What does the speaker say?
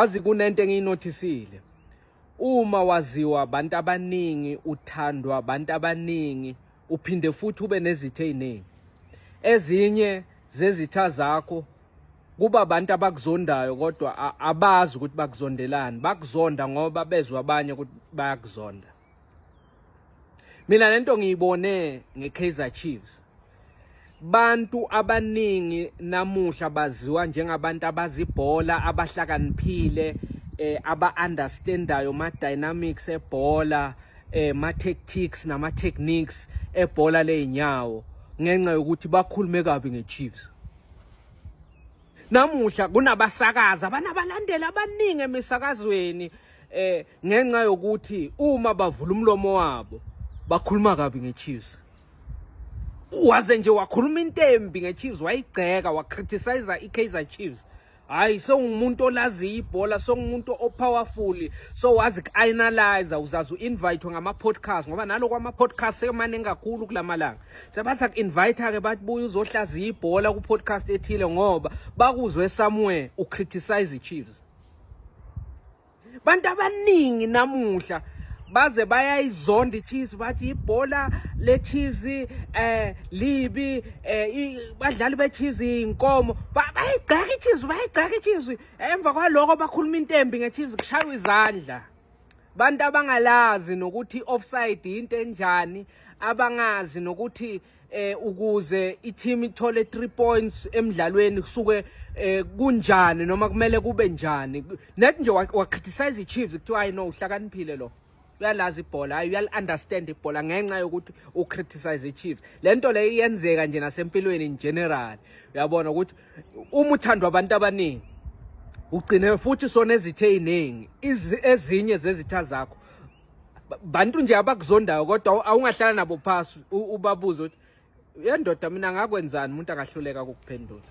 Azi kunento engiyinothisile. Uma waziwa abantu abaningi, uthandwa abantu abaningi, uphinde futhi ube nezitho eziningi. Ezinye zezitha zakho kuba abantu abakuzondayo kodwa abazi ukuthi bakuzondelani. Bakuzonda ngoba bezwe abanye ukuthi bayakuzonda. Mina lento ngiyibone ngeKaizer Chiefs. Bantu abaningi namuhla baziwa njengabantu abazibhola, abahlakaniphile, aba-understandayo ma-dynamics ebhola, ma-tactics nama-techniques ebhola ley'nyawo ngenxa yokuthi bakhulume kabi nge-Chiefs. Namuhla kunabasakazi abanabalandeli abaningi emisakazweni ngenxa yokuthi uma bavula umlomo wabo bakhuluma kabi nge-Chiefs. Waze nje wakhuluma into embi nge-Chiefs, wayigceka, wakriticize i-Kaizer Chiefs. Hayi, songumuntu olazi ibhola, songumuntu opowerful, so wazi ku-analyze, uzazi u-invite ngama-podcast ngoba naloko ama-podcast semaningi kakhulu kulamalanga. Sebathi aku-invite-ke bathi buye uzohlaziya ibhola ku-podcast ethile ngoba bakuzwe somewhere ukriticize i-Chiefs. Bantu abaningi namuhla baze bayayizonda i-Chiefs bathi ibhola le-Chiefs libi, badlali be-Chiefs inkomo, bayigcaka i-Chiefs, emva kwaloko bakhuluma into embi nge-Chiefs kushaywa izandla. Bantu abangalazi nokuthi offside into enjani, abangazi nokuthi ukuze i-team ithole 3 points emidlalweni kusuke kunjani noma kumele kube njani. Nethi nje wa-criticize i-Chiefs kuthiwa hayi no uhlakaniphile lo. Uyalazi ibhola, hayi uyal-understand ibhola ngenxa yokuthi ucriticize i-Chiefs. Lento le iyenzeka nje nasempilweni in general. Uyabona ukuthi uma uthandwa abantu abaningi ugcine futhi sona ezithe eziningi, ezinye zezitha zakho bantu nje abakuzondayo kodwa awungahlala nabo phasi ubabuze ukuthi yendoda mina ngakwenzani, umuntu angahluleka ukuphendula.